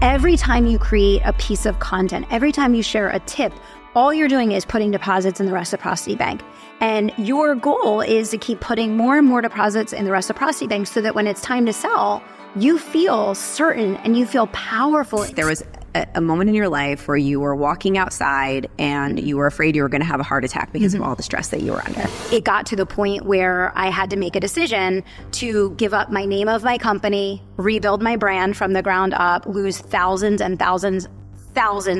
Every time you create a piece of content, every time you share a tip, all you're doing is putting deposits in the reciprocity bank. And your goal is to keep putting more and more deposits in the reciprocity bank so that when it's time to sell, you feel certain and you feel powerful. There was a moment in your life where you were walking outside and you were afraid you were going to have a heart attack because of all the stress that you were under. It got to the point where I had to make a decision to give up my name of my company, rebuild my brand from the ground up, lose thousands and thousands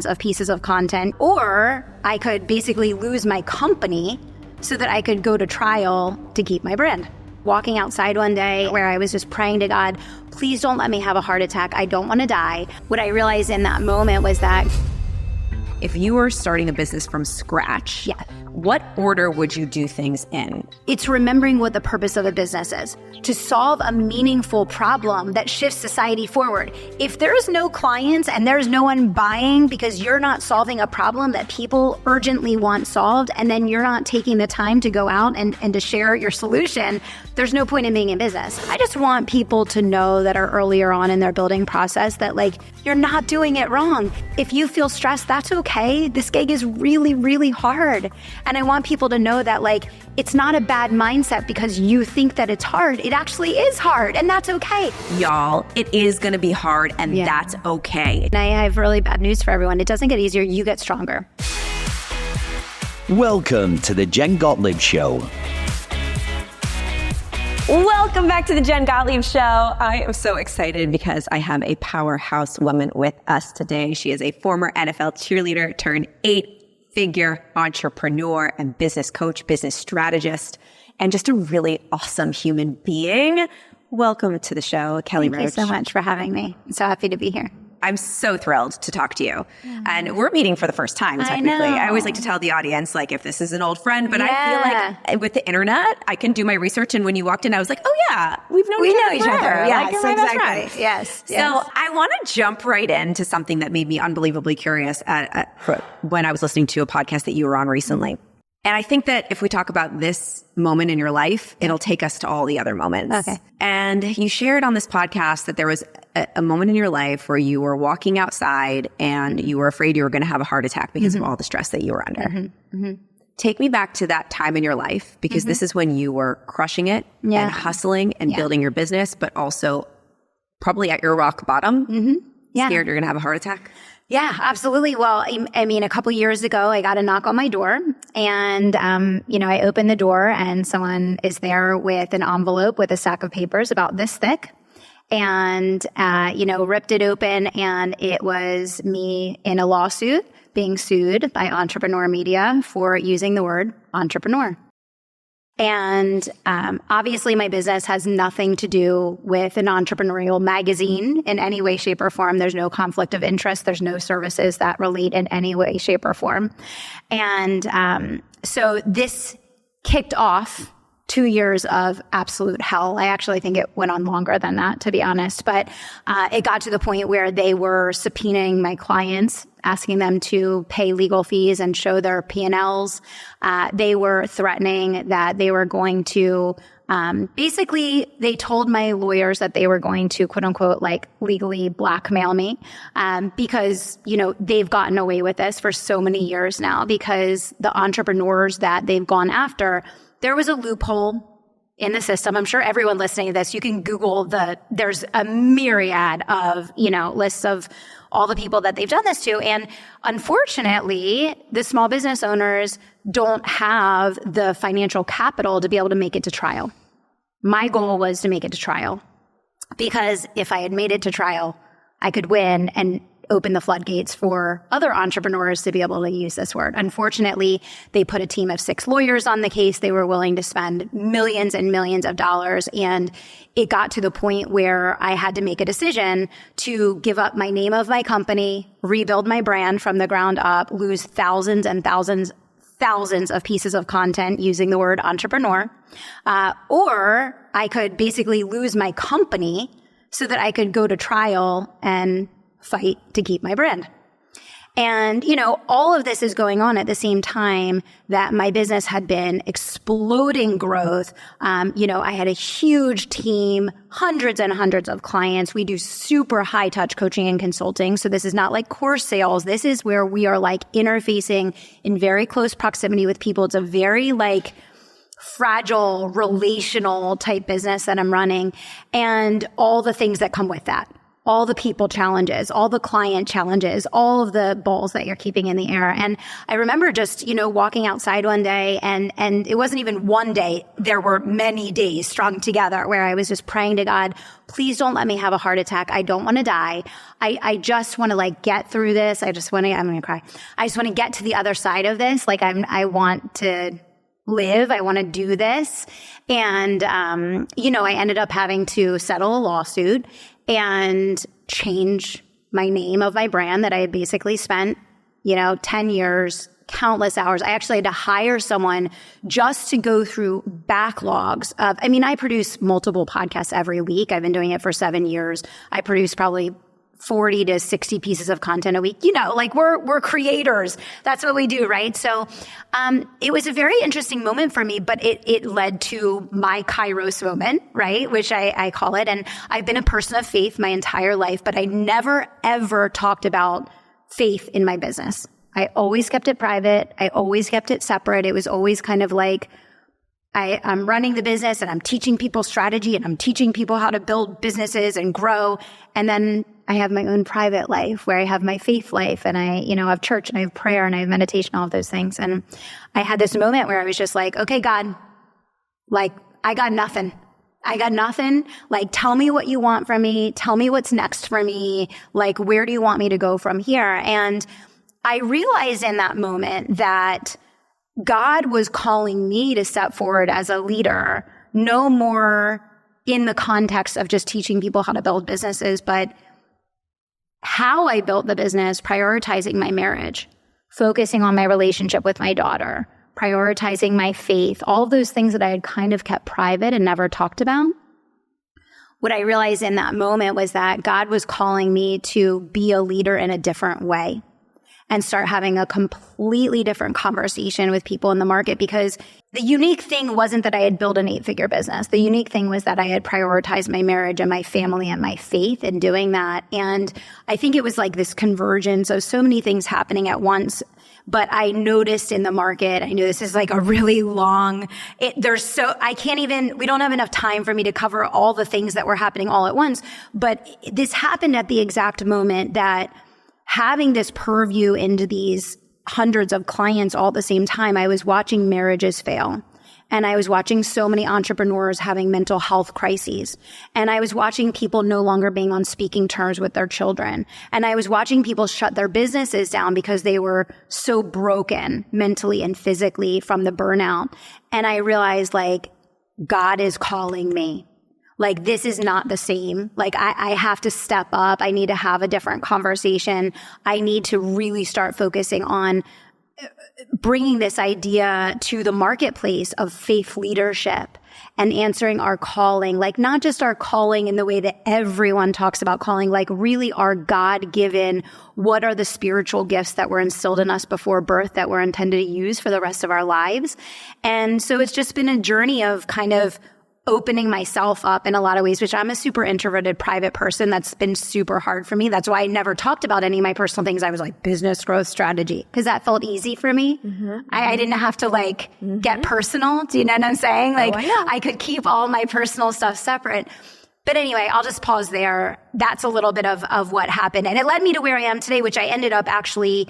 of pieces of content, or I could basically lose my company so that I could go to trial to keep my brand. Walking outside one day where I was just praying to God, please don't let me have a heart attack. I don't want to die. What I realized in that moment was that if you were starting a business from scratch, what order would you do things in? It's remembering what the purpose of a business is, to solve a meaningful problem that shifts society forward. If there's no clients and there's no one buying because you're not solving a problem that people urgently want solved, and then you're not taking the time to go out and to share your solution, there's no point in being in business. I just want people to know that are earlier on in their building process that you're not doing it wrong. If you feel stressed, that's okay. This gig is really, really hard. And I want people to know that it's not a bad mindset because you think that it's hard. It actually is hard, and that's okay. Y'all, it is going to be hard, and that's okay. And I have really bad news for everyone. It doesn't get easier. You get stronger. Welcome to the Jen Gottlieb Show. Welcome back to the Jen Gottlieb Show. I am so excited because I have a powerhouse woman with us today. She is a former NFL cheerleader turned 8-figure entrepreneur and business coach, business strategist, and just a really awesome human being. Welcome to the show, Kelly Roach. Thank you so much for having me. I'm so happy to be here. I'm so thrilled to talk to you. And we're meeting for the first time, technically. I always like to tell the audience, if this is an old friend, but I feel like with the internet, I can do my research. And when you walked in, I was like, oh yeah, we know each other. Yes, you're my exactly. best friend. Yes. So I want to jump right into something that made me unbelievably curious when I was listening to a podcast that you were on recently. And I think that if we talk about this moment in your life, it'll take us to all the other moments. Okay. And you shared on this podcast that there was a moment in your life where you were walking outside and you were afraid you were going to have a heart attack because of all the stress that you were under. Take me back to that time in your life, because this is when you were crushing it and hustling and building your business, but also probably at your rock bottom, scared you're going to have a heart attack. Yeah, absolutely. Well, I mean, a couple years ago, I got a knock on my door, and, I opened the door and someone is there with an envelope with a stack of papers about this thick, and, ripped it open, and it was me in a lawsuit being sued by Entrepreneur Media for using the word entrepreneur. And obviously, my business has nothing to do with an entrepreneurial magazine in any way, shape, or form. There's no conflict of interest. There's no services that relate in any way, shape, or form. And so this kicked off 2 years of absolute hell. I actually think it went on longer than that, to be honest. But it got to the point where they were subpoenaing my clients, asking them to pay legal fees and show their P&Ls. They were threatening that they were going to, basically, they told my lawyers that they were going to, quote unquote, legally blackmail me, because, they've gotten away with this for so many years now, because the entrepreneurs that they've gone after, there was a loophole in the system. I'm sure everyone listening to this, you can Google there's a myriad of, lists of all the people that they've done this to. And unfortunately, the small business owners don't have the financial capital to be able to make it to trial. My goal was to make it to trial, because if I had made it to trial, I could win and open the floodgates for other entrepreneurs to be able to use this word. Unfortunately, they put a team of 6 lawyers on the case. They were willing to spend millions and millions of dollars. And it got to the point where I had to make a decision to give up my name of my company, rebuild my brand from the ground up, lose thousands and thousands of pieces of content using the word entrepreneur, or I could basically lose my company so that I could go to trial and fight to keep my brand. And, all of this is going on at the same time that my business had been exploding growth. I had a huge team, hundreds and hundreds of clients. We do super high touch coaching and consulting. So this is not like course sales. This is where we are like interfacing in very close proximity with people. It's a very like fragile relational type business that I'm running, and all the things that come with that. All the people challenges, all the client challenges, all of the balls that you're keeping in the air. And I remember just, walking outside one day, and it wasn't even one day. There were many days strung together where I was just praying to God, please don't let me have a heart attack. I don't want to die. I just want to like get through this. I'm going to cry. I just want to get to the other side of this. Like I want to live. I want to do this. And, I ended up having to settle a lawsuit and change my name of my brand that I had basically spent, 10 years, countless hours. I actually had to hire someone just to go through backlogs of, I produce multiple podcasts every week. I've been doing it for 7 years. I produce probably 40 to 60 pieces of content a week. We're creators. That's what we do, right? So it was a very interesting moment for me, but it led to my Kairos moment, right? Which I call it. And I've been a person of faith my entire life, but I never, ever talked about faith in my business. I always kept it private. I always kept it separate. It was always kind of like, I'm running the business and I'm teaching people strategy and I'm teaching people how to build businesses and grow. And then I have my own private life where I have my faith life, and I have church and I have prayer and I have meditation, all of those things. And I had this moment where I was just like, okay, God, like I got nothing. Like, tell me what you want from me. Tell me what's next for me. Like, where do you want me to go from here? And I realized in that moment that God was calling me to step forward as a leader, no more in the context of just teaching people how to build businesses, but how I built the business, prioritizing my marriage, focusing on my relationship with my daughter, prioritizing my faith, all of those things that I had kind of kept private and never talked about. What I realized in that moment was that God was calling me to be a leader in a different way and start having a completely different conversation with people in the market, because the unique thing wasn't that I had built an 8-figure business. The unique thing was that I had prioritized my marriage and my family and my faith in doing that. And I think it was like this convergence of so many things happening at once. But I noticed in the market, I knew this is like a really long, we don't have enough time for me to cover all the things that were happening all at once. But this happened at the exact moment that having this purview into these hundreds of clients all at the same time, I was watching marriages fail. And I was watching so many entrepreneurs having mental health crises. And I was watching people no longer being on speaking terms with their children. And I was watching people shut their businesses down because they were so broken mentally and physically from the burnout. And I realized, like, God is calling me. Like, this is not the same. Like, I have to step up. I need to have a different conversation. I need to really start focusing on bringing this idea to the marketplace of faith leadership and answering our calling, like not just our calling in the way that everyone talks about calling, like really our God-given, what are the spiritual gifts that were instilled in us before birth that we're intended to use for the rest of our lives. And so it's just been a journey of kind of opening myself up in a lot of ways, which I'm a super introverted private person. That's been super hard for me. That's why I never talked about any of my personal things. I was like business growth strategy, because that felt easy for me. I didn't have to get personal. Do you know what I'm saying? Like I could keep all my personal stuff separate. But anyway, I'll just pause there. That's a little bit of what happened. And it led me to where I am today, which I ended up actually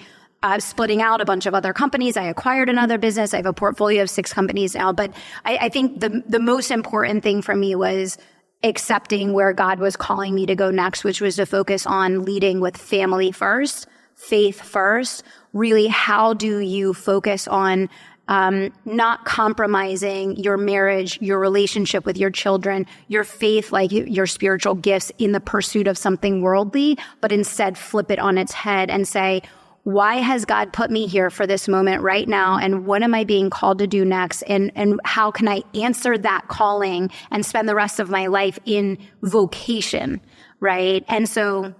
splitting out a bunch of other companies. I acquired another business. I have a portfolio of 6 companies now. But I think the most important thing for me was accepting where God was calling me to go next, which was to focus on leading with family first, faith first. Really, how do you focus on not compromising your marriage, your relationship with your children, your faith, like your spiritual gifts in the pursuit of something worldly, but instead flip it on its head and say, why has God put me here for this moment right now? And what am I being called to do next? And how can I answer that calling and spend the rest of my life in vocation, right? And so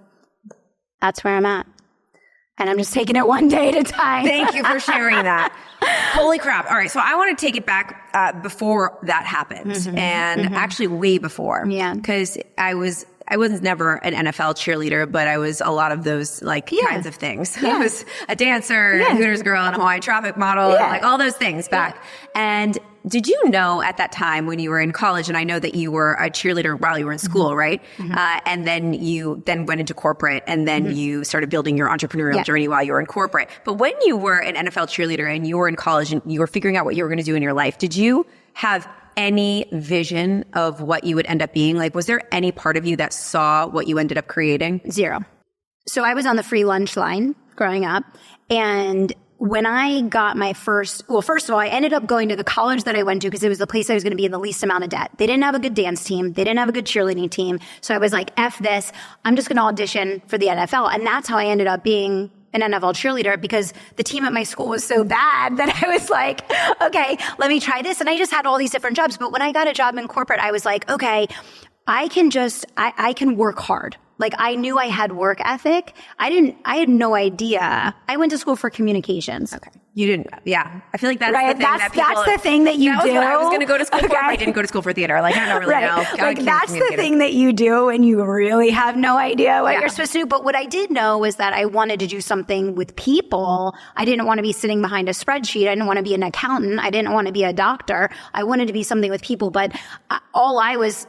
that's where I'm at. And I'm just taking it one day at a time. Thank you for sharing that. Holy crap. All right. So I want to take it back before that happened and actually way before. Yeah. Because I was never an NFL cheerleader, but I was a lot of those kinds of things. I was a dancer, a Hooters girl, and a Hawaii traffic model, and like all those things back. And did you know at that time when you were in college, and I know that you were a cheerleader while you were in school, right? And then you went into corporate, and then you started building your entrepreneurial journey while you were in corporate. But when you were an NFL cheerleader and you were in college and you were figuring out what you were going to do in your life, did you have any vision of what you would end up being? Like, was there any part of you that saw what you ended up creating? Zero. So I was on the free lunch line growing up, and when I got my first of all, I ended up going to the college that I went to because it was the place I was going to be in the least amount of debt. They didn't have a good dance team. They didn't have a good cheerleading team. So I was like, F this. I'm just going to audition for the NFL. And that's how I ended up being an NFL cheerleader, because the team at my school was so bad that I was like, okay, let me try this. And I just had all these different jobs. But when I got a job in corporate, I was like, okay, I can work hard. Like, I knew I had work ethic. I had no idea. I went to school for communications. Okay. You didn't, yeah. I feel like that's right? the thing that people... That's the thing that you do. I was going to go to school for, I didn't go to school for theater. Like, I don't really know. Like, that's the thing that you do and you really have no idea what you're supposed to do. But what I did know was that I wanted to do something with people. I didn't want to be sitting behind a spreadsheet. I didn't want to be an accountant. I didn't want to be a doctor. I wanted to be something with people. But all I was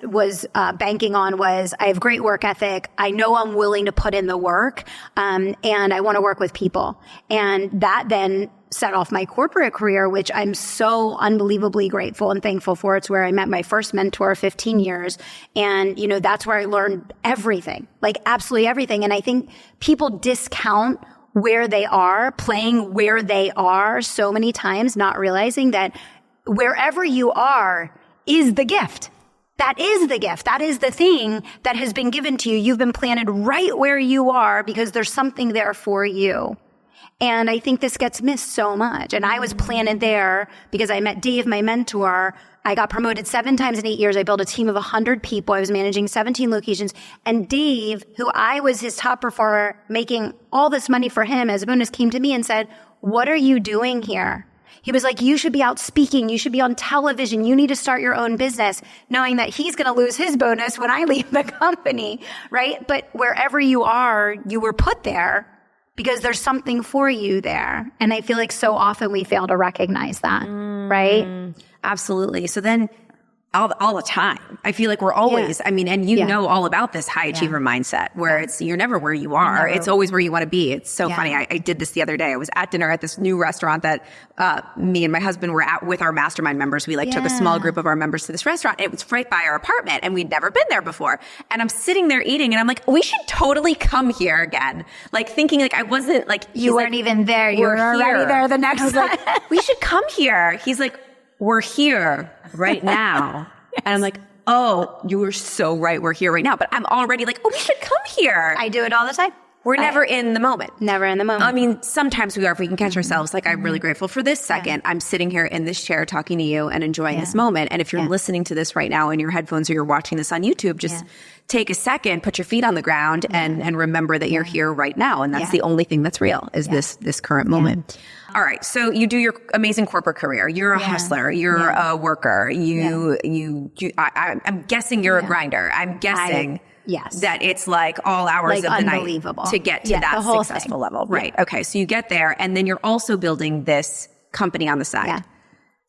banking on was, I have great work ethic. I know I'm willing to put in the work. And I want to work with people. And that then set off my corporate career, which I'm so unbelievably grateful and thankful for. It's where I met my first mentor, 15 years. And, that's where I learned everything, like absolutely everything. And I think people discount where they are, playing where they are so many times, not realizing that wherever you are is the gift. That is the gift. That is the thing that has been given to you. You've been planted right where you are because there's something there for you. And I think this gets missed so much. And I was planted there because I met Dave, my mentor. I got promoted 7 times in 8 years. I built a team of 100 people. I was managing 17 locations. And Dave, who I was his top performer, making all this money for him as a bonus, came to me and said, "What are you doing here?" He was like, "You should be out speaking. You should be on television. You need to start your own business," knowing that he's going to lose his bonus when I leave the company, right? But wherever you are, you were put there because there's something for you there. And I feel like so often we fail to recognize that, right? Absolutely. So then all the time, I feel like we're always, I mean, and you know all about this high achiever mindset where it's, you're never where you are. It's always where you want to be. It's so funny. I did this the other day. I was at dinner at this new restaurant that me and my husband were at with our mastermind members. We took a small group of our members to this restaurant. It was right by our apartment and we'd never been there before. And I'm sitting there eating and I'm like, we should totally come here again. Like thinking like I wasn't like, you weren't even there. You were already there the next time. Like, we should come here. He's like, we're here right now. And I'm like, oh, you were so right. We're here right now. But I'm already like, oh, we should come here. I do it all the time. We're never in the moment. Never in the moment. I mean, sometimes we are if we can catch ourselves. Like, I'm really grateful for this second. I'm sitting here in this chair talking to you and enjoying this moment. And if you're listening to this right now in your headphones or you're watching this on YouTube, just take a second, put your feet on the ground and remember that you're here right now. And that's the only thing that's real is this current moment. All right. So you do your amazing corporate career. You're a hustler. You're a worker. I'm guessing you're a grinder. I'm guessing that it's like all hours of the night to get to that successful level. Right. Okay. So you get there and then you're also building this company on the side.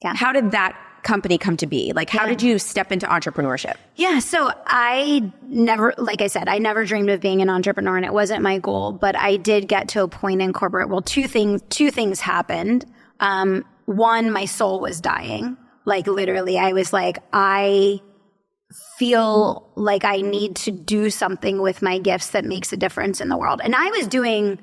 Yeah. How did that company come to be? Like, how did you step into entrepreneurship? Yeah. So I never, like I said, I never dreamed of being an entrepreneur and it wasn't my goal, but I did get to a point in corporate. Well, two things happened. One, my soul was dying. Like literally, I was like, I feel like I need to do something with my gifts that makes a difference in the world. And I was doing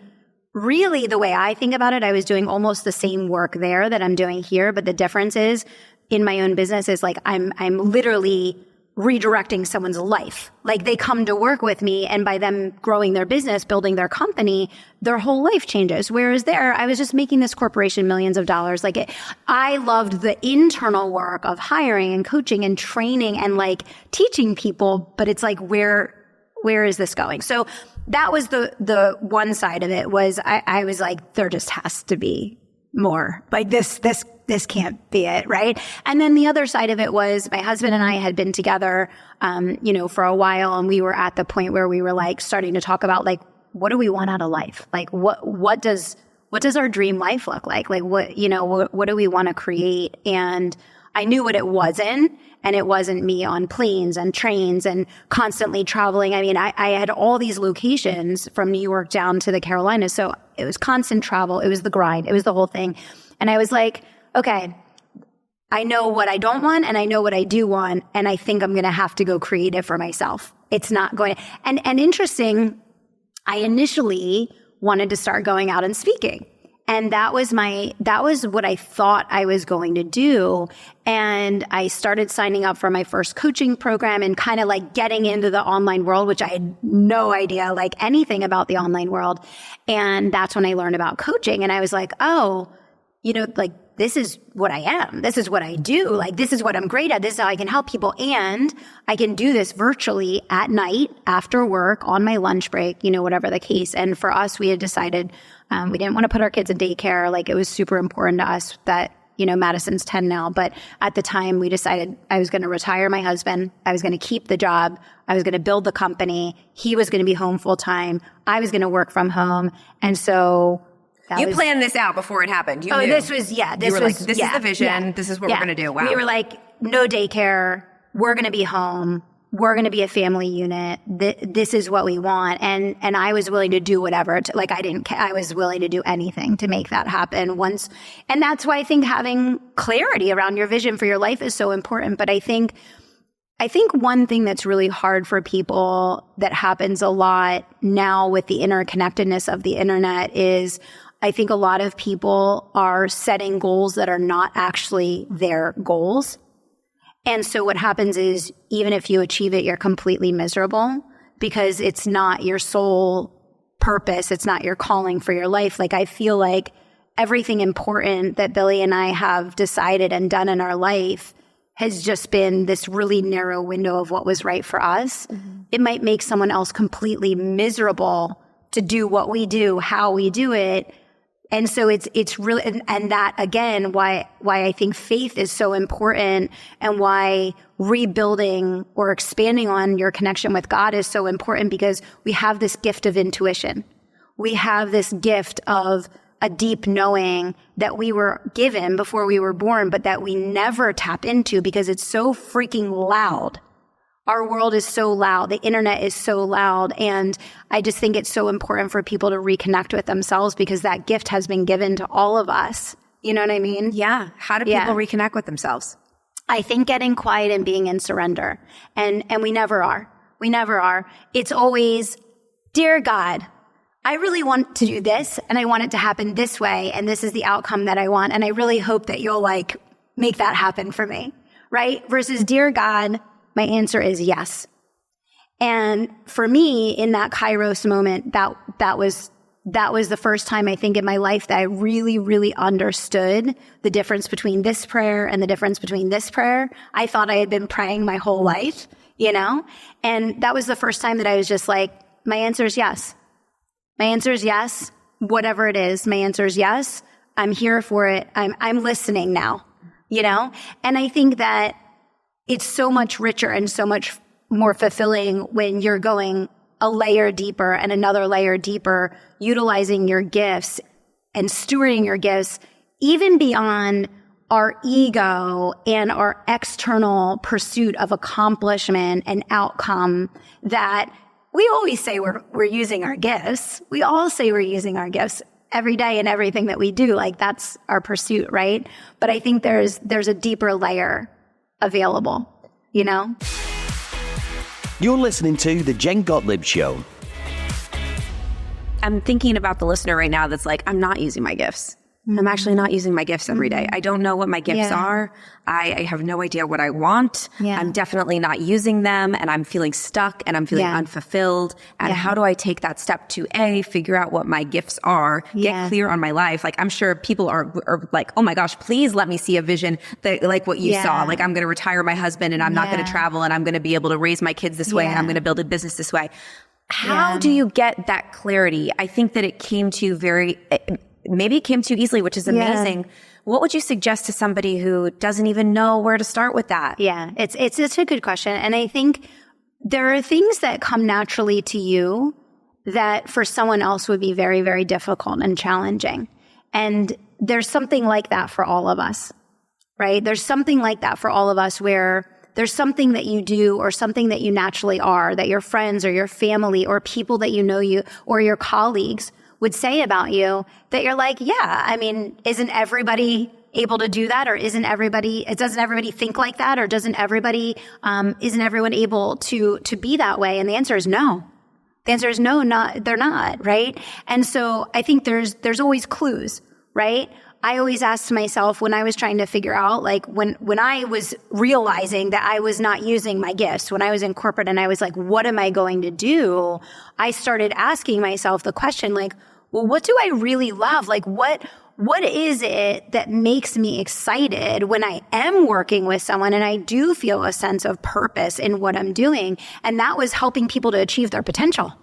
really the way I think about it, I was doing almost the same work there that I'm doing here. But the difference is in my own business is like, I'm literally redirecting someone's life. Like they come to work with me and by them growing their business, building their company, their whole life changes. Whereas there, I was just making this corporation millions of dollars. Like I loved the internal work of hiring and coaching and training and like teaching people, but it's like where where is this going? So that was the one side of it was I was like, there just has to be more. Like this can't be it, right? And then the other side of it was my husband and I had been together, for a while, and we were at the point where we were like starting to talk about like, what do we want out of life? Like, what does our dream life look like? Like, what do we want to create? And I knew what it wasn't, and it wasn't me on planes and trains and constantly traveling. I mean, I had all these locations from New York down to the Carolinas. So it was constant travel. It was the grind. It was the whole thing. And I was like, okay, I know what I don't want and I know what I do want. And I think I'm going to have to go create it for myself. It's not going to, and interesting, I initially wanted to start going out and speaking. And that was what I thought I was going to do. And I started signing up for my first coaching program and kind of like getting into the online world, which I had no idea like anything about the online world. And that's when I learned about coaching. And I was like, oh, like this is what I am. This is what I do. Like, this is what I'm great at. This is how I can help people. And I can do this virtually at night, after work, on my lunch break, whatever the case. And for us, we had decided we didn't want to put our kids in daycare. Like, it was super important to us that, Madison's 10 now. But at the time, we decided I was going to retire my husband. I was going to keep the job. I was going to build the company. He was going to be home full time. I was going to work from home. And so you planned this out before it happened. You knew. This was this is the vision. Yeah, this is what we're going to do. Wow. We were like, no daycare. We're going to be home. We're going to be a family unit. This is what we want. And I was willing to do whatever. I was willing to do anything to make that happen once. And that's why I think having clarity around your vision for your life is so important. But I think one thing that's really hard for people that happens a lot now with the interconnectedness of the internet is I think a lot of people are setting goals that are not actually their goals. And so what happens is even if you achieve it, you're completely miserable because it's not your sole purpose. It's not your calling for your life. Like, I feel like everything important that Billy and I have decided and done in our life has just been this really narrow window of what was right for us. Mm-hmm. It might make someone else completely miserable to do what we do, how we do it. And so it's really, and that again, why I think faith is so important and why rebuilding or expanding on your connection with God is so important, because we have this gift of intuition. We have this gift of a deep knowing that we were given before we were born, but that we never tap into because it's so freaking loud. Our world is so loud. The internet is so loud. And I just think it's so important for people to reconnect with themselves because that gift has been given to all of us. You know what I mean? Yeah. How do people reconnect with themselves? I think getting quiet and being in surrender. And we never are. We never are. It's always, dear God, I really want to do this and I want it to happen this way. And this is the outcome that I want. And I really hope that you'll like make that happen for me. Right? Versus, dear God, my answer is yes. And for me, in that Kairos moment, that was the first time I think in my life that I really, really understood the difference between this prayer and the difference between this prayer. I thought I had been praying my whole life, and that was the first time that I was just like, my answer is yes. My answer is yes. Whatever it is, my answer is yes. I'm here for it. I'm listening now, and I think that it's so much richer and so much more fulfilling when you're going a layer deeper and another layer deeper, utilizing your gifts and stewarding your gifts, even beyond our ego and our external pursuit of accomplishment and outcome. That we always say we're using our gifts. We all say we're using our gifts every day in everything that we do. Like, that's our pursuit, right? But I think there's a deeper layer available, You're listening to The Jen Gottlieb Show. I'm thinking about the listener right now that's like, I'm not using my gifts. I'm actually not using my gifts every day. I don't know what my gifts are. I have no idea what I want. I'm definitely not using them, and I'm feeling stuck and I'm feeling unfulfilled. And how do I take that step to figure out what my gifts are, get clear on my life? Like, I'm sure people are like, oh my gosh, please let me see a vision that, like what you saw. Like, I'm going to retire my husband and I'm not going to travel, and I'm going to be able to raise my kids this way, and I'm going to build a business this way. How do you get that clarity? I think that it came to you maybe it came to you easily, which is amazing. What would you suggest to somebody who doesn't even know where to start with that? Yeah, it's a good question. And I think there are things that come naturally to you that for someone else would be very, very difficult and challenging. And there's something like that for all of us, right? There's something like that for all of us where there's something that you do or something that you naturally are that your friends or your family or people that you know you or your colleagues would say about you that you're like, yeah, I mean, isn't everybody able to do that? Or doesn't everybody think like that? Or isn't everyone able to be that way? And the answer is no. The answer is no, they're not, right? And so I think there's always clues, right? I always asked myself when I was trying to figure out, like when I was realizing that I was not using my gifts, when I was in corporate and I was like, what am I going to do? I started asking myself the question, like, well, what do I really love? Like, what is it that makes me excited when I am working with someone and I do feel a sense of purpose in what I'm doing? And that was helping people to achieve their potential.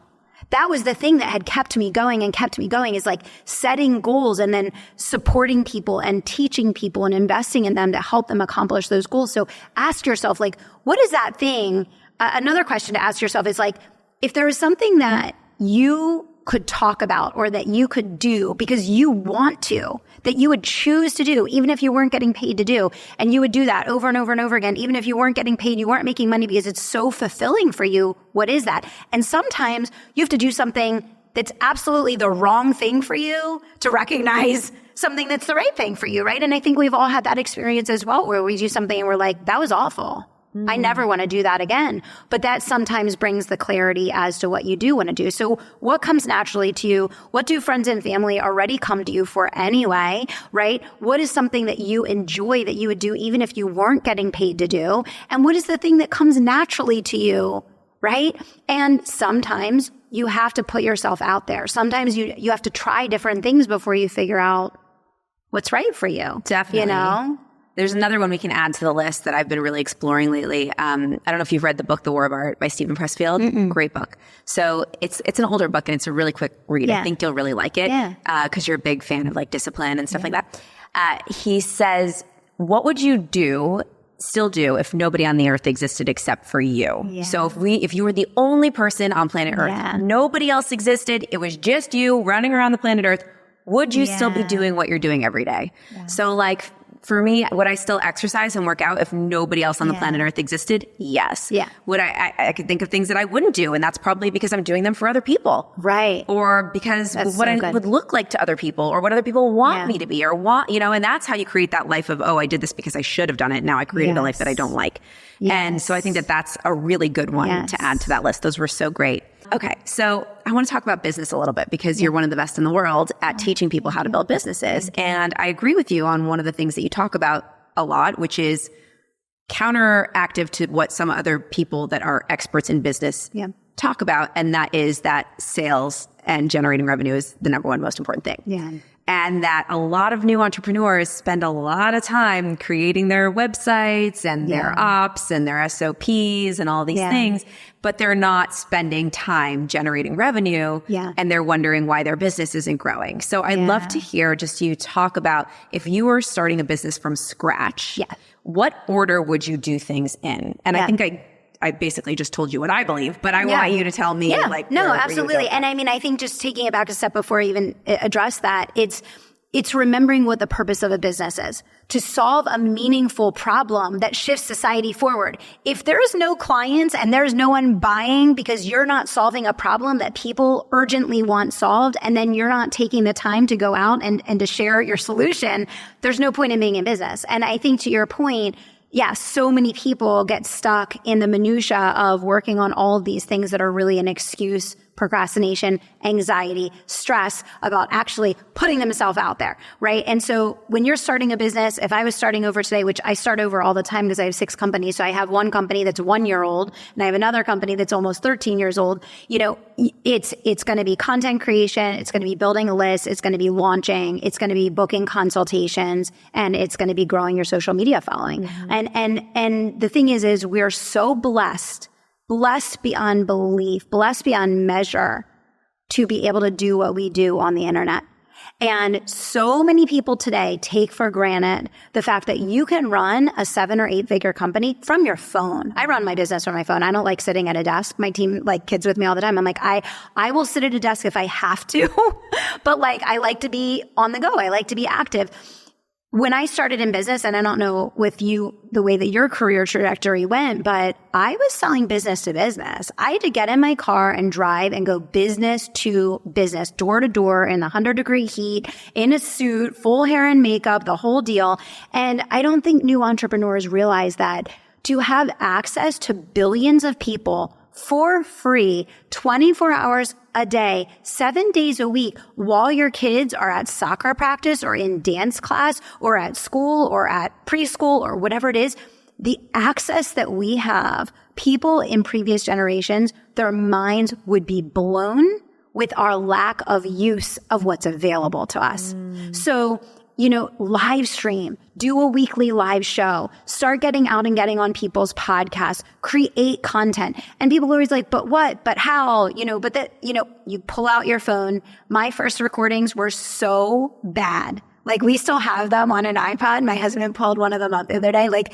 That was the thing that had kept me going is like setting goals and then supporting people and teaching people and investing in them to help them accomplish those goals. So ask yourself, like, what is that thing? Another question to ask yourself is like, if there is something that you could talk about or that you could do because you want to, that you would choose to do, even if you weren't getting paid to do, and you would do that over and over and over again, even if you weren't getting paid, you weren't making money because it's so fulfilling for you, what is that? And sometimes you have to do something that's absolutely the wrong thing for you to recognize something that's the right thing for you, right? And I think we've all had that experience as well, where we do something and we're like, that was awful. I never want to do that again. But that sometimes brings the clarity as to what you do want to do. So what comes naturally to you? What do friends and family already come to you for anyway, right? What is something that you enjoy that you would do even if you weren't getting paid to do? And what is the thing that comes naturally to you, right? And sometimes you have to put yourself out there. Sometimes you have to try different things before you figure out what's right for you. Definitely. You know? There's another one we can add to the list that I've been really exploring lately. I don't know if you've read the book, The War of Art by Stephen Pressfield. Great book. So it's an older book and it's a really quick read. I think you'll really like it because you're a big fan of like discipline and stuff like that. He says, what would you still do if nobody on the earth existed except for you? Yeah. So if you were the only person on planet Earth, nobody else existed, it was just you running around the planet Earth, would you still be doing what you're doing every day? Yeah. So like, for me, would I still exercise and work out if nobody else on the planet Earth existed? Yes. Yeah. Would I could think of things that I wouldn't do, and that's probably because I'm doing them for other people. Right. Or because I would look like to other people, or what other people want me to be, or and that's how you create that life of, oh, I did this because I should have done it. Now I created a life that I don't like. Yes. And so I think that that's a really good one to add to that list. Those were so great. Okay, so I want to talk about business a little bit because you're one of the best in the world at teaching people how to build businesses. And I agree with you on one of the things that you talk about a lot, which is counteractive to what some other people that are experts in business talk about. And that is that sales and generating revenue is the number one most important thing. Yeah. And that a lot of new entrepreneurs spend a lot of time creating their websites and their ops and their SOPs and all these things, but they're not spending time generating revenue and they're wondering why their business isn't growing. So I'd love to hear just you talk about if you were starting a business from scratch, what order would you do things in? And I think I basically just told you what I believe, but I want you to tell me absolutely. And I mean, I think just taking it back a step before I even address that, it's remembering what the purpose of a business is, to solve a meaningful problem that shifts society forward. If there's no clients and there's no one buying because you're not solving a problem that people urgently want solved, and then you're not taking the time to go out and to share your solution, there's no point in being in business. And I think to your point, so many people get stuck in the minutia of working on all of these things that are really an excuse procrastination, anxiety, stress about actually putting themselves out there, right? And so when you're starting a business, if I was starting over today, which I start over all the time because I have 6 companies. So I have one company that's 1 year old and I have another company that's almost 13 years old. You know, it's going to be content creation. It's going to be building a list. It's going to be launching. It's going to be booking consultations, and it's going to be growing your social media following. And the thing is we're so blessed beyond belief, blessed beyond measure to be able to do what we do on the internet. And so many people today take for granted the fact that you can run a 7 or 8 figure company from your phone. I run my business from my phone. I don't like sitting at a desk. My team, like, kids with me all the time. I'm like, I will sit at a desk if I have to, but like, I like to be on the go. I like to be active. When I started in business, and I don't know with you the way that your career trajectory went, but I was selling business to business. I had to get in my car and drive and go business to business, door to door in the 100-degree heat, in a suit, full hair and makeup, the whole deal. And I don't think new entrepreneurs realize that to have access to billions of people for free, 24 hours a day, 7 days a week, while your kids are at soccer practice or in dance class or at school or at preschool or whatever it is, the access that we have, people in previous generations, their minds would be blown with our lack of use of what's available to us. So, you know, live stream, do a weekly live show, start getting out and getting on people's podcasts, create content. And people are always like, but what, but how, you know, but that, you know, you pull out your phone. My first recordings were so bad. Like, we still have them on an iPod. My husband pulled one of them up the other day. Like,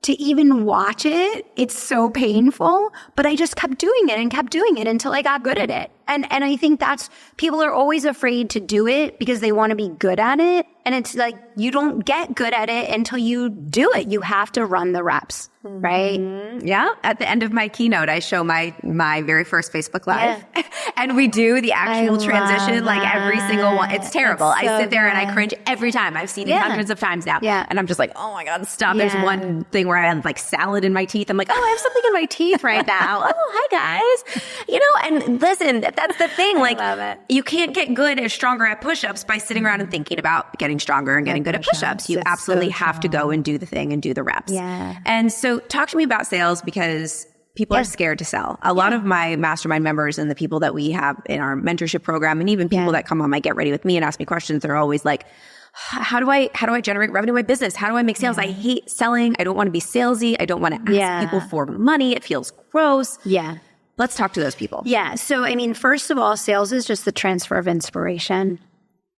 to even watch it, it's so painful, but I just kept doing it and kept doing it until I got good at it. And I think that's, people are always afraid to do it because they want to be good at it. And it's like, you don't get good at it until you do it. You have to run the reps, right? Yeah. At the end of my keynote, I show my very first Facebook Live. Yeah. And we do the actual transition, like every single one. It's terrible. I sit there and I cringe every time. I've seen it hundreds of times now. Yeah. And I'm just like, oh my God, stop. There's one thing where I have like salad in my teeth. I'm like, oh, I have something in my teeth right now. Oh, hi guys. You know, and listen, that's the thing. Like, I love it. You can't get good or stronger at push-ups by sitting around and thinking about getting stronger and getting good at push-ups. You absolutely have to go and do the thing and do the reps. Yeah. And so talk to me about sales, because people are scared to sell. A lot of my mastermind members and the people that we have in our mentorship program, and even people that come on my Get Ready With Me and ask me questions, they're always like, how do I generate revenue in my business? How do I make sales? I hate selling. I don't want to be salesy. I don't want to ask people for money. It feels gross. Yeah. Let's talk to those people. Yeah. So, I mean, first of all, sales is just the transfer of inspiration,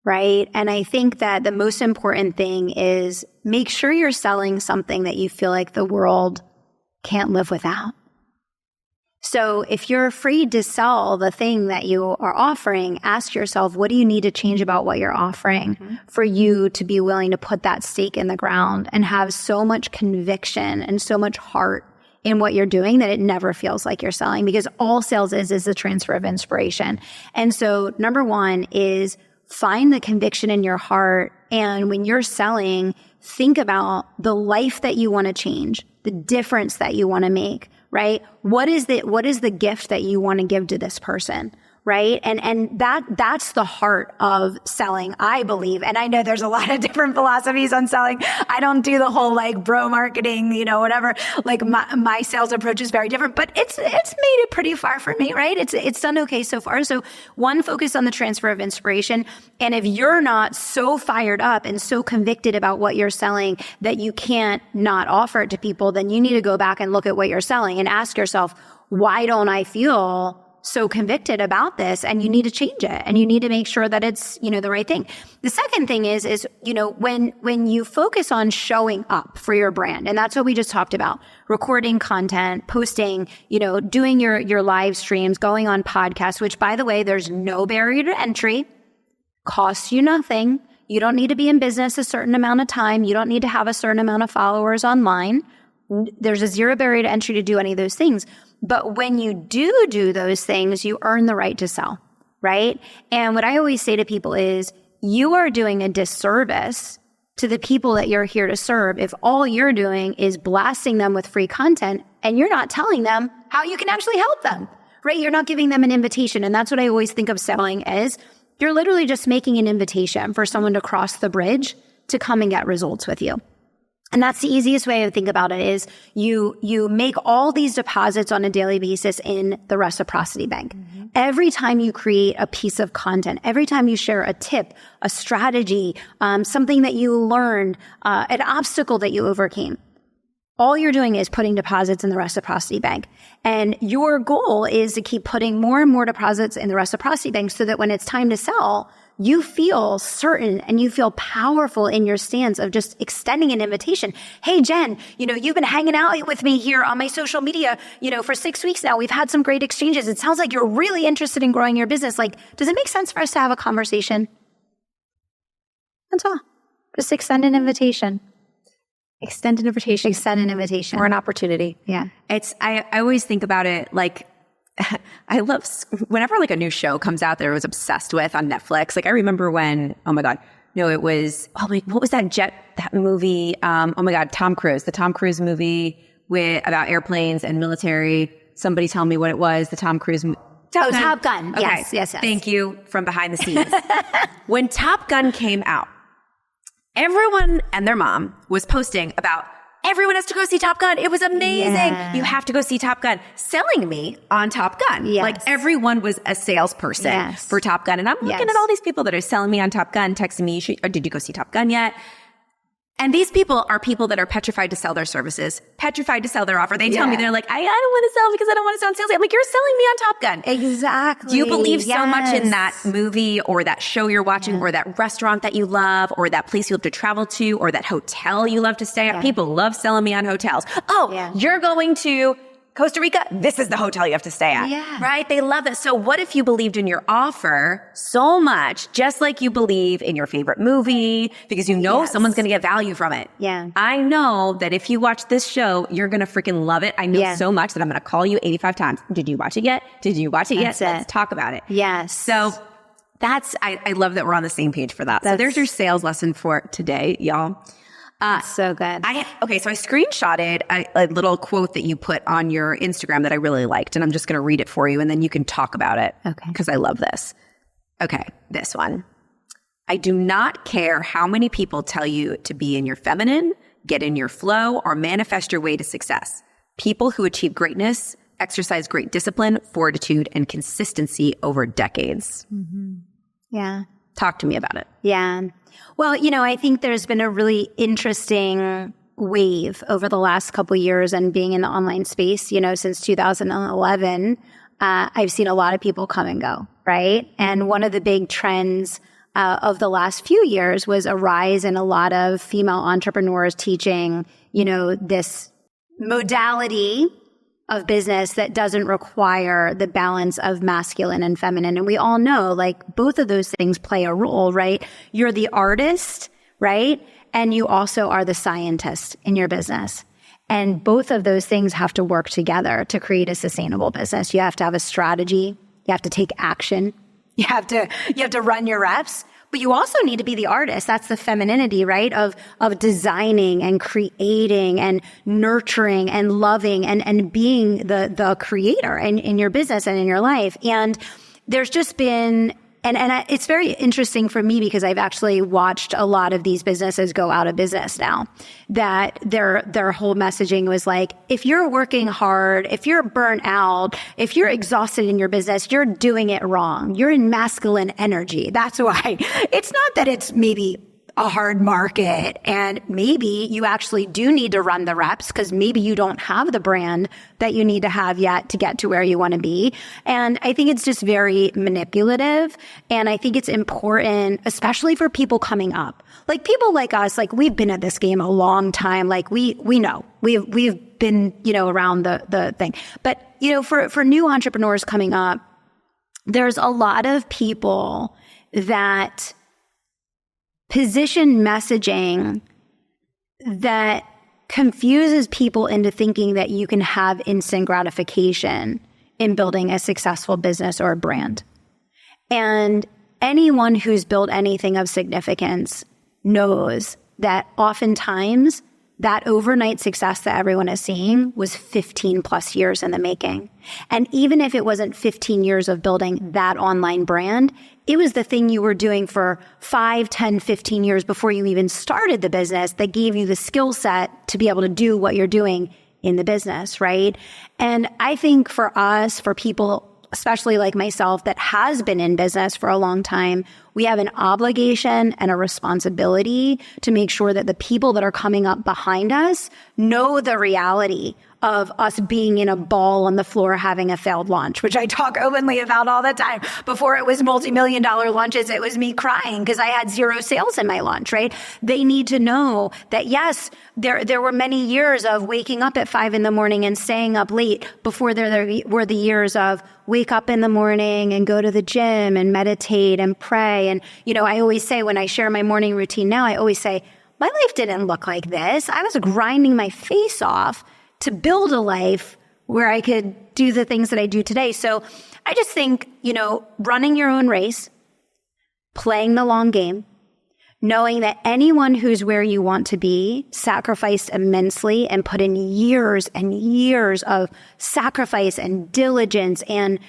right? And I think that the most important thing is make sure you're selling something that you feel like the world can't live without. So if you're afraid to sell the thing that you are offering, ask yourself, what do you need to change about what you're offering for you to be willing to put that stake in the ground and have so much conviction and so much heart in what you're doing that it never feels like you're selling? Because all sales is the transfer of inspiration. And so number one is find the conviction in your heart. And when you're selling, think about the life that you want to change, the difference that you want to make, right? What is the gift that you want to give to this person? Right. And that's the heart of selling, I believe. And I know there's a lot of different philosophies on selling. I don't do the whole like bro marketing, you know, whatever. Like my sales approach is very different, but it's made it pretty far for me, right? It's done okay so far. So one, focus on the transfer of inspiration. And if you're not so fired up and so convicted about what you're selling that you can't not offer it to people, then you need to go back and look at what you're selling and ask yourself, why don't I feel so convicted about this? And you need to change it, and you need to make sure that it's, you know, the right thing. The second thing is, you know, when you focus on showing up for your brand, and that's what we just talked about, recording content, posting, you know, doing your live streams, going on podcasts, which by the way, there's no barrier to entry, costs you nothing. You don't need to be in business a certain amount of time. You don't need to have a certain amount of followers online. There's a zero barrier to entry to do any of those things. But when you do those things, you earn the right to sell, right? And what I always say to people is, you are doing a disservice to the people that you're here to serve if all you're doing is blasting them with free content and you're not telling them how you can actually help them, right? You're not giving them an invitation. And that's what I always think of selling as. You're literally just making an invitation for someone to cross the bridge to come and get results with you. And that's the easiest way to think about it is you make all these deposits on a daily basis in the reciprocity bank. Mm-hmm. Every time you create a piece of content, every time you share a tip, a strategy, something that you learned, an obstacle that you overcame, all you're doing is putting deposits in the reciprocity bank. And your goal is to keep putting more and more deposits in the reciprocity bank so that when it's time to sell, you feel certain and you feel powerful in your stance of just extending an invitation. Hey, Jen, you've been hanging out with me here on my social media, for 6 weeks now. We've had some great exchanges. It sounds like you're really interested in growing your business. Like, does it make sense for us to have a conversation? That's all. Just extend an invitation. Extend an invitation. Or an opportunity. Yeah. I always think about it like, I love whenever like a new show comes out that I was obsessed with on Netflix. Like I remember when, what was that movie? Tom Cruise, the Tom Cruise movie about airplanes and military. Somebody tell me what it was. The Tom Cruise Top Gun. Okay. Yes. Thank you from behind the scenes. When Top Gun came out, everyone and their mom was posting about everyone has to go see Top Gun. It was amazing. Yeah. You have to go see Top Gun. Selling me on Top Gun. Yes. Like everyone was a salesperson for Top Gun. And I'm looking at all these people that are selling me on Top Gun, texting me, did you go see Top Gun yet? And these people are people that are petrified to sell their services, petrified to sell their offer. They tell me, they're like, I don't want to sell because I don't want to sound salesy. I'm like, you're selling me on Top Gun. Exactly. Do you believe so much in that movie or that show you're watching or that restaurant that you love or that place you love to travel to or that hotel you love to stay at? People love selling me on hotels. You're going to Costa Rica, this is the hotel you have to stay at. Yeah. Right? They love it. So what if you believed in your offer so much, just like you believe in your favorite movie, because someone's going to get value from it. Yeah. I know that if you watch this show, you're going to freaking love it. I know so much that I'm going to call you 85 times. Did you watch it yet? Did you watch it yet? Let's talk about it. Yes. So I love that we're on the same page for that. So there's your sales lesson for today, y'all. So good. So I screenshotted a little quote that you put on your Instagram that I really liked, and I'm just going to read it for you, and then you can talk about it. Okay. Because I love this. Okay, this one. I do not care how many people tell you to be in your feminine, get in your flow, or manifest your way to success. People who achieve greatness exercise great discipline, fortitude, and consistency over decades. Mm-hmm. Yeah. Talk to me about it. Yeah. Well, I think there's been a really interesting wave over the last couple of years and being in the online space, since 2011, I've seen a lot of people come and go, right? And one of the big trends of the last few years was a rise in a lot of female entrepreneurs teaching, this modality of business that doesn't require the balance of masculine and feminine. And we all know, like, both of those things play a role, right? You're the artist, right? And you also are the scientist in your business. And both of those things have to work together to create a sustainable business. You have to have a strategy. You have to take action. You have to run your reps. But you also need to be the artist. That's the femininity, right? Of designing and creating and nurturing and loving and being the creator in your business and in your life. And there's just been, and it's very interesting for me because I've actually watched a lot of these businesses go out of business now, that their whole messaging was like, if you're working hard, if you're burnt out, if you're exhausted in your business, you're doing it wrong. You're in masculine energy. That's why. It's not that it's maybe a hard market and maybe you actually do need to run the reps because maybe you don't have the brand that you need to have yet to get to where you want to be. And I think it's just very manipulative. And I think it's important, especially for people coming up, like people like us, like we've been at this game a long time. Like we know we've been, around the thing, but for new entrepreneurs coming up, there's a lot of people that position messaging that confuses people into thinking that you can have instant gratification in building a successful business or a brand. And anyone who's built anything of significance knows that oftentimes that overnight success that everyone is seeing was 15 plus years in the making. And even if it wasn't 15 years of building that online brand, it was the thing you were doing for 5, 10, 15 years before you even started the business that gave you the skill set to be able to do what you're doing in the business, right? And I think for us, for people, especially like myself, that has been in business for a long time, we have an obligation and a responsibility to make sure that the people that are coming up behind us know the reality of us being in a ball on the floor having a failed launch, which I talk openly about all the time. Before it was multi-million-dollar launches, it was me crying because I had 0 sales in my launch, right? They need to know that, yes, there were many years of waking up at 5 a.m. and staying up late before there were the years of wake up in the morning and go to the gym and meditate and pray. And, I always say when I share my morning routine now, I always say, my life didn't look like this. I was grinding my face off to build a life where I could do the things that I do today. So I just think, running your own race, playing the long game, knowing that anyone who's where you want to be sacrificed immensely and put in years and years of sacrifice and diligence and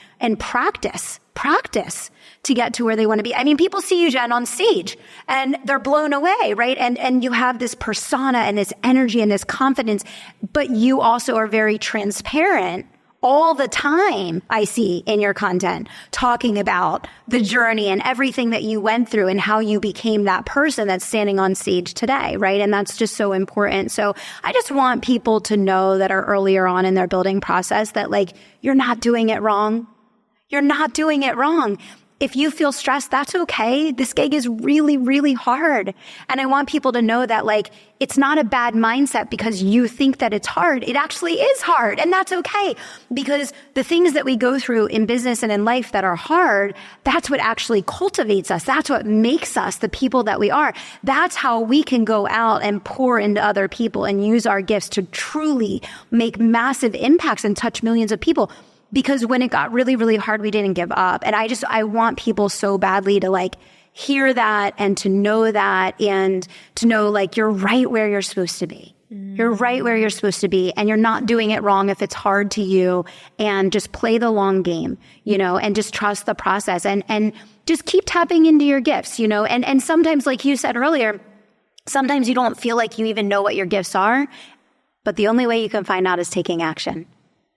practice to get to where they want to be. I mean, people see you, Jen, on stage and they're blown away, right? And you have this persona and this energy and this confidence, but you also are very transparent all the time. I see in your content talking about the journey and everything that you went through and how you became that person that's standing on stage today, right? And that's just so important. So I just want people to know that are earlier on in their building process that you're not doing it wrong. You're not doing it wrong. If you feel stressed, that's okay. This gig is really, really hard. And I want people to know that it's not a bad mindset because you think that it's hard. It actually is hard. And that's okay. Because the things that we go through in business and in life that are hard, that's what actually cultivates us. That's what makes us the people that we are. That's how we can go out and pour into other people and use our gifts to truly make massive impacts and touch millions of people. Because when it got really, really hard, we didn't give up. And I want people so badly to hear that and to know that and to know you're right where you're supposed to be. You're right where you're supposed to be and you're not doing it wrong if it's hard to you, and just play the long game, and just trust the process and just keep tapping into your gifts, and sometimes, like you said earlier, sometimes you don't feel like you even know what your gifts are, but the only way you can find out is taking action.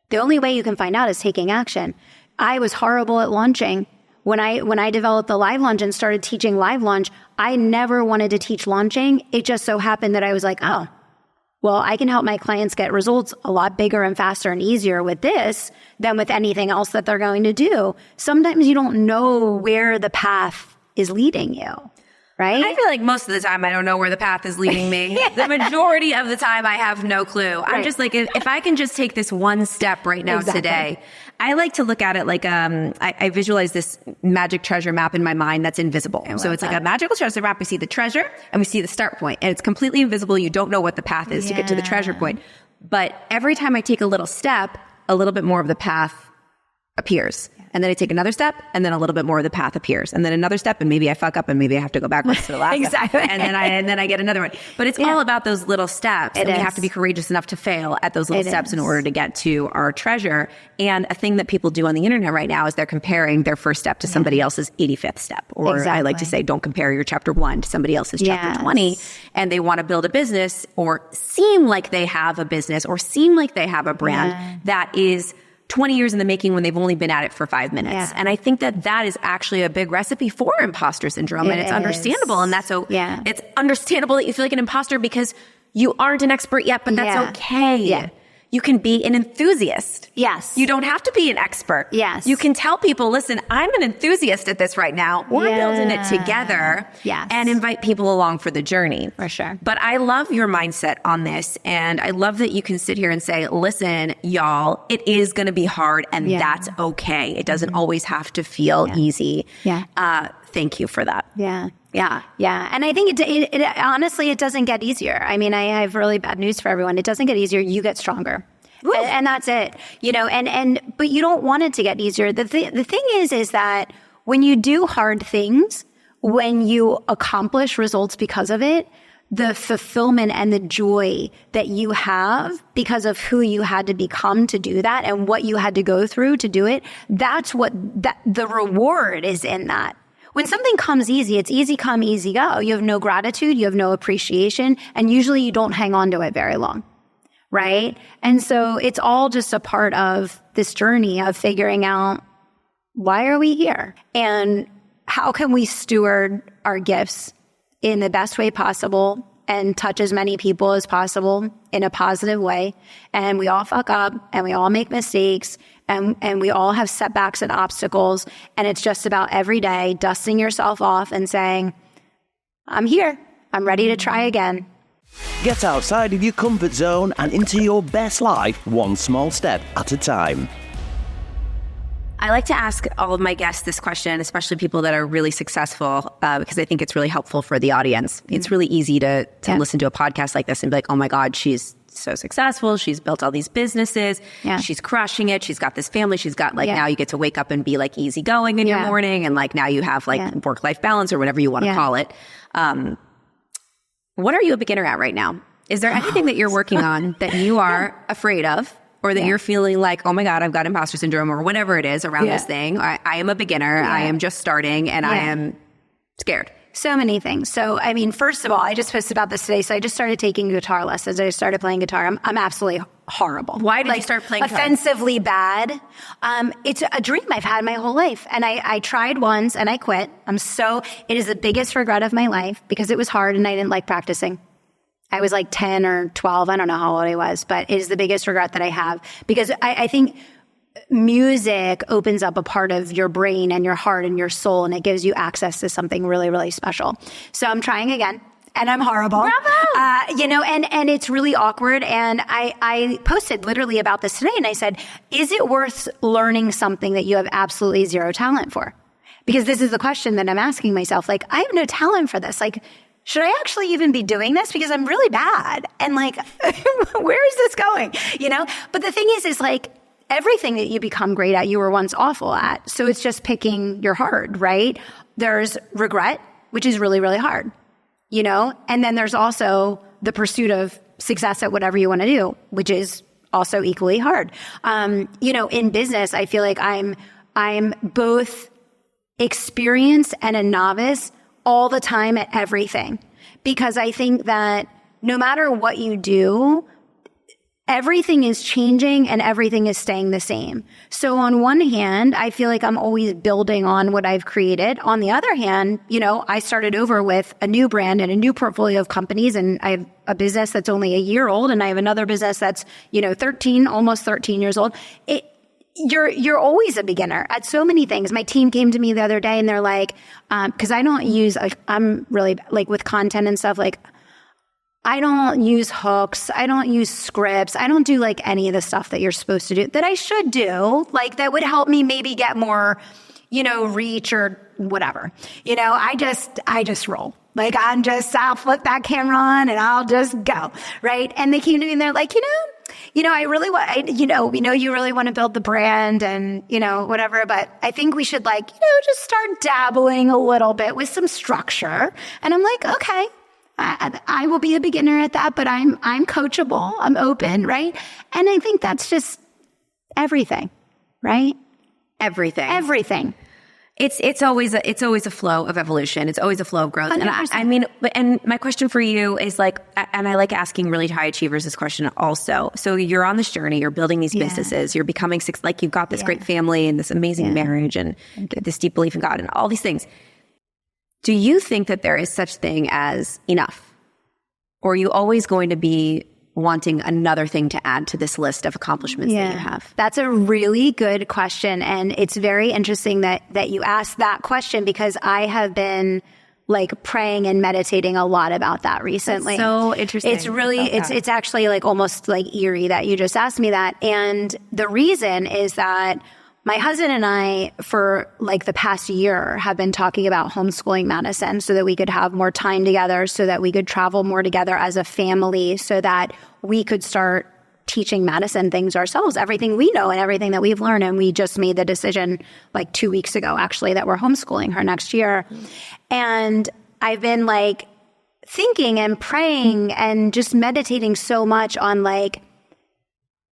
The only way you can find out is taking action. I was horrible at launching. When I developed the live launch and started teaching live launch, I never wanted to teach launching. It just so happened that I was like, oh, well, I can help my clients get results a lot bigger and faster and easier with this than with anything else that they're going to do. Sometimes you don't know where the path is leading you. Right? I feel like most of the time I don't know where the path is leading me. The majority of the time I have no clue. I'm just if I can just take this one step right now today. I like to look at it I visualize this magic treasure map in my mind that's invisible. So it's like a magical treasure map. We see the treasure and we see the start point, and it's completely invisible. You don't know what the path is to get to the treasure point. But every time I take a little step, a little bit more of the path appears. And then I take another step, and then a little bit more of the path appears. And then another step, and maybe I fuck up, and maybe I have to go backwards to the last exactly. step. And then I get another one. But it's all about those little steps. And we have to be courageous enough to fail at those little steps in order to get to our treasure. And a thing that people do on the internet right now is they're comparing their first step to somebody else's 85th step. Or I like to say, don't compare your chapter 1 to somebody else's chapter 20. And they want to build a business or seem like they have a business or seem like they have a brand that is 20 years in the making when they've only been at it for 5 minutes. Yeah. And I think that is actually a big recipe for imposter syndrome. And it's understandable. And that's it's understandable that you feel like an imposter because you aren't an expert yet, but that's okay. Yeah. You can be an enthusiast. Yes. You don't have to be an expert. Yes. You can tell people, listen, I'm an enthusiast at this right now. We're building it together. Yes. And invite people along for the journey. For sure. But I love your mindset on this. And I love that you can sit here and say, listen, y'all, it is going to be hard and that's okay. It doesn't always have to feel easy. Yeah. Thank you for that. Yeah. Yeah. Yeah. And I think it honestly, it doesn't get easier. I mean, I have really bad news for everyone. It doesn't get easier. You get stronger. And that's it, but you don't want it to get easier. The thing is that when you do hard things, when you accomplish results because of it, the fulfillment and the joy that you have because of who you had to become to do that and what you had to go through to do it, that's what the reward is in that. When something comes easy, it's easy come, easy go. You have no gratitude, you have no appreciation, and usually you don't hang on to it very long, right? And so it's all just a part of this journey of figuring out, why are we here? And how can we steward our gifts in the best way possible and touch as many people as possible in a positive way? And we all fuck up and we all make mistakes and we all have setbacks and obstacles. And it's just about every day dusting yourself off and saying, I'm here. I'm ready to try again. Get outside of your comfort zone and into your best life, one small step at a time. I like to ask all of my guests this question, especially people that are really successful, because I think it's really helpful for the audience. It's really easy to listen to a podcast like this and be like, oh my God, she's so successful. She's built all these businesses. Yeah. She's crushing it. She's got this family. She's got now you get to wake up and be like easygoing in your morning. And like now you have like work-life balance or whatever you want to call it. What are you a beginner at right now? Is there anything that you're working on that you are afraid of? Or that you're feeling like, oh my God, I've got imposter syndrome or whatever it is around this thing. I am a beginner. I am just starting and I am scared. So many things. So, I mean, first of all, I just posted about this today. So I just started taking guitar lessons. I started playing guitar. I'm absolutely horrible. Why did you start playing guitar? Offensively bad. It's a dream I've had my whole life. And I tried once and I quit. It is the biggest regret of my life because it was hard and I didn't like practicing. I was like 10 or 12. I don't know how old I was, but it is the biggest regret that I have because I think music opens up a part of your brain and your heart and your soul, and it gives you access to something really, really special. So I'm trying again. And I'm horrible. Bravo! And it's really awkward. And I posted literally about this today and I said, is it worth learning something that you have absolutely zero talent for? Because this is the question that I'm asking myself. Like, I have no talent for this. Like, should I actually even be doing this? Because I'm really bad. And like, where is this going? But the thing is like everything that you become great at, you were once awful at. So it's just picking your hard, right? There's regret, which is really, really hard, and then there's also the pursuit of success at whatever you want to do, which is also equally hard. In business, I feel like I'm both experienced and a novice all the time at everything. Because I think that no matter what you do, everything is changing and everything is staying the same. So on one hand, I feel like I'm always building on what I've created. On the other hand, I started over with a new brand and a new portfolio of companies, and I have a business that's only a year old, and I have another business that's, almost 13 years old. You're always a beginner at so many things. My team came to me the other day and they're like, cause I don't use, I'm really like with content and stuff, like I don't use hooks. I don't use scripts. I don't do like any of the stuff that you're supposed to do that I should do. Like that would help me maybe get more, reach or whatever. I just roll. Like I'll flip that camera on and I'll just go. Right. And they came to me and they're like, I really want, we know you really want to build the brand and, whatever, but I think we should just start dabbling a little bit with some structure. And I'm like, okay, I will be a beginner at that, but I'm coachable. I'm open. Right. And I think that's just everything, right? Everything. It's always a flow of evolution. It's always a flow of growth. 100%. And and my question for you is like, and I like asking really high achievers this question also. So you're on this journey, you're building these businesses, you're becoming like you've got this great family and this amazing marriage and this deep belief in God and all these things. Do you think that there is such thing as enough? Or are you always going to be wanting another thing to add to this list of accomplishments that you have? That's a really good question. And it's very interesting that you asked that question because I have been like praying and meditating a lot about that recently. That's so interesting. It's really, it's actually like almost like eerie that you just asked me that. And the reason is that my husband and I, for like the past year, have been talking about homeschooling Madison so that we could have more time together, so that we could travel more together as a family, so that we could start teaching Madison things ourselves, everything we know and everything that we've learned. And we just made the decision like 2 weeks ago, actually, that we're homeschooling her next year. And I've been like thinking and praying and just meditating so much on like,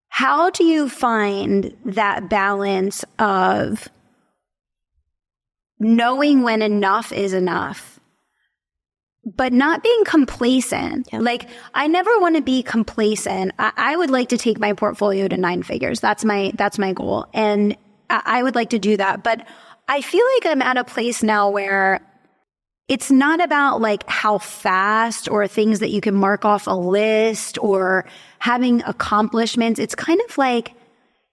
how do you find that balance of knowing when enough is enough, but not being complacent? Yeah. Like, I never want to be complacent. I would like to take my portfolio to 9 figures. That's my goal. And I would like to do that. But I feel like I'm at a place now where it's not about like how fast or things that you can mark off a list or having accomplishments. It's kind of like,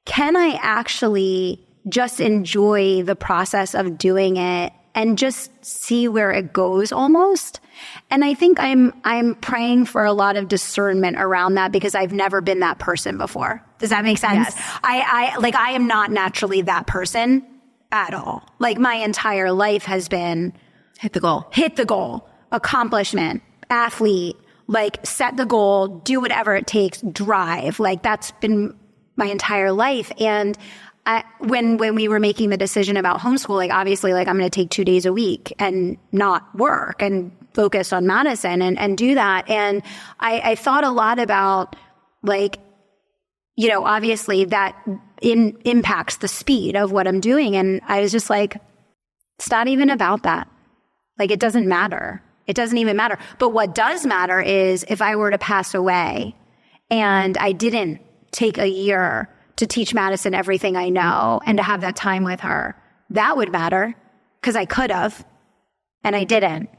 can I actually just enjoy the process of doing it and just see where it goes almost? And I think I'm praying for a lot of discernment around that because I've never been that person before. Does that make sense? Yes. I am not naturally that person at all. Like, my entire life has been hit the goal, accomplishment, athlete, like set the goal, do whatever it takes, drive. Like, that's been my entire life. And when we were making the decision about homeschool, like, obviously, like, I'm going to take 2 days a week and not work and focus on Madison and do that. And I thought a lot about, like, you know, obviously that impacts the speed of what I'm doing. And I was just like, it's not even about that. Like, it doesn't matter. It doesn't even matter. But what does matter is if I were to pass away and I didn't take a year to teach Madison everything I know and to have that time with her, that would matter because I could have and I didn't,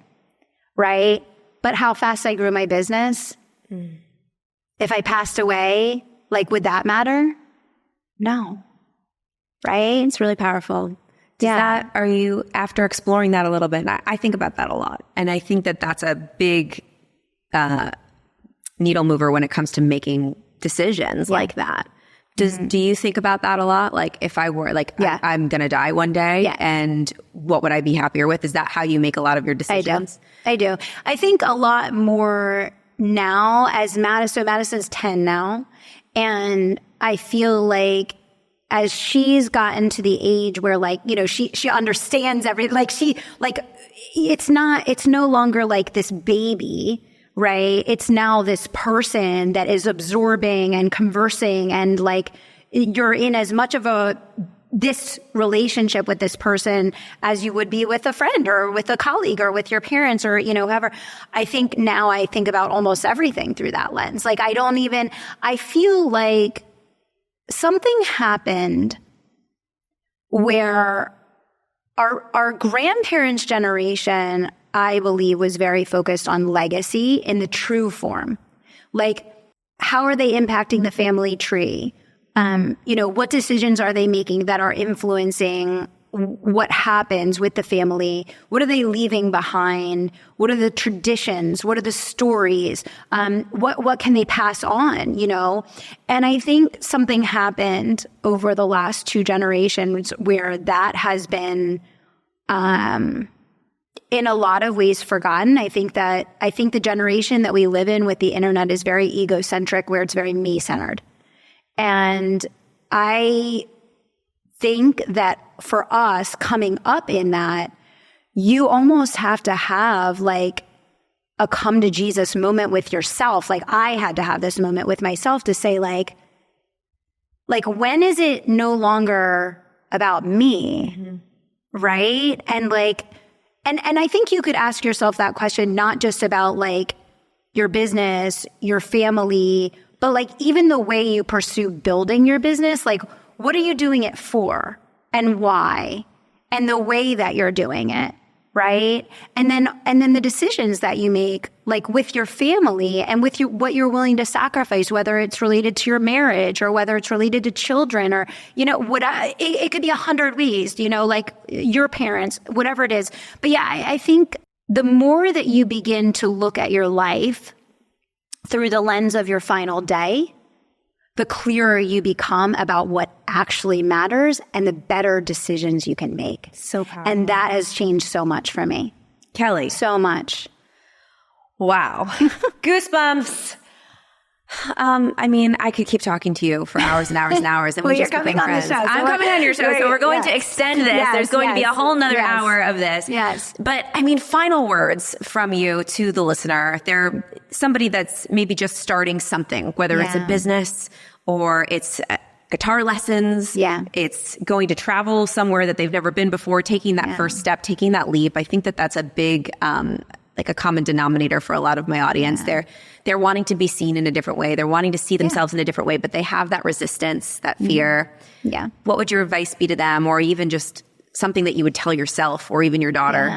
right? But how fast I grew my business, if I passed away, like, would that matter? No, right? It's really powerful. Are you, after exploring that a little bit, I think about that a lot. And I think that that's a big needle mover when it comes to making decisions like that. Do you think about that a lot? Like, if I were like, I'm going to die one day and what would I be happier with? Is that how you make a lot of your decisions? I do. I think a lot more now as Madison's 10 now. And I feel like as she's gotten to the age where, like, you know, she understands everything, like, it's no longer like this baby, right? It's now this person that is absorbing and conversing, and like, you're in as much of this relationship with this person as you would be with a friend or with a colleague or with your parents or, you know, whoever. I think now I think about almost everything through that lens. Like, I feel like something happened where our grandparents' generation, I believe, was very focused on legacy in the true form. Like, how are they impacting the family tree? You know, what decisions are they making that are influencing what happens with the family? What are they leaving behind? What are the traditions? What are the stories? What can they pass on, you know? And I think something happened over the last 2 generations where that has been, in a lot of ways, forgotten. I think the generation that we live in with the internet is very egocentric, where it's very me-centered. And I think that for us coming up in that, you almost have to have like a come to Jesus moment with yourself. Like, I had to have this moment with myself to say, like, when is it no longer about me? Right? And like, and I think you could ask yourself that question, not just about like your business, your family, but like even the way you pursue building your business. Like, what are you doing it for and why? And the way that you're doing it, right? And then the decisions that you make, like with your family and with what you're willing to sacrifice, whether it's related to your marriage or whether it's related to children or, you know, it could be 100 ways, you know, like your parents, whatever it is. But yeah, I think the more that you begin to look at your life through the lens of your final day, the clearer you become about what actually matters and the better decisions you can make. So powerful. And that has changed so much for me. Kelly. So much. Wow. Goosebumps. I mean, I could keep talking to you for hours and hours and hours. And Well, we you're just coming become on the friends. show, so I'm coming on your show, so we're going to extend this. Yes, There's going to be a whole nother hour of this. Yes. But I mean, final words from you to the listener. They're somebody that's maybe just starting something, whether it's a business or it's guitar lessons. Yeah. It's going to travel somewhere that they've never been before, taking that first step, taking that leap. I think that that's a big, like a common denominator for a lot of my audience. They're wanting to be seen in a different way. They're wanting to see themselves in a different way, but they have that resistance, that fear. Yeah. What would your advice be to them, or even just something that you would tell yourself or even your daughter?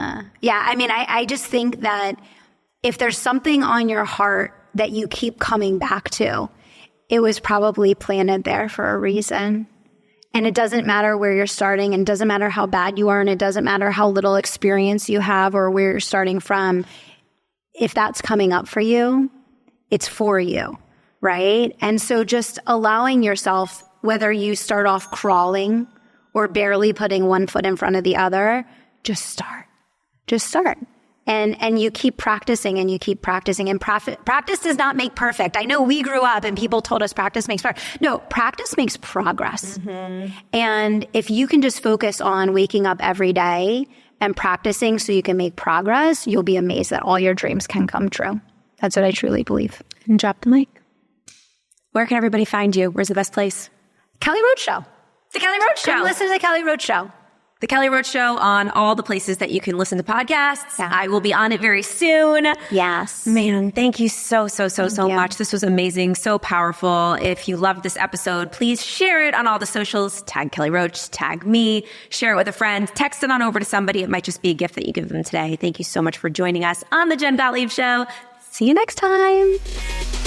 Yeah. I mean, I just think that if there's something on your heart that you keep coming back to, it was probably planted there for a reason. And it doesn't matter where you're starting, and it doesn't matter how bad you are, and it doesn't matter how little experience you have or where you're starting from. If that's coming up for you, it's for you, right? And so just allowing yourself, whether you start off crawling or barely putting one foot in front of the other, just start. Just start. And you keep practicing and you keep practicing. And practice does not make perfect. I know we grew up and people told us practice makes perfect. No, practice makes progress. And if you can just focus on waking up every day and practicing so you can make progress, you'll be amazed that all your dreams can come true. That's what I truly believe. And drop the mic. Where can everybody find you? Where's the best place? Kelly Roach Show. The Kelly Roach Show. Come listen to the Kelly Roach Show. The Kelly Roach Show on all the places that you can listen to podcasts. Yeah. I will be on it very soon. Yes. Man, thank you so much. This was amazing, so powerful. If you loved this episode, please share it on all the socials. Tag Kelly Roach, tag me, share it with a friend, text it on over to somebody. It might just be a gift that you give them today. Thank you so much for joining us on the Jen Gottlieb Show. See you next time.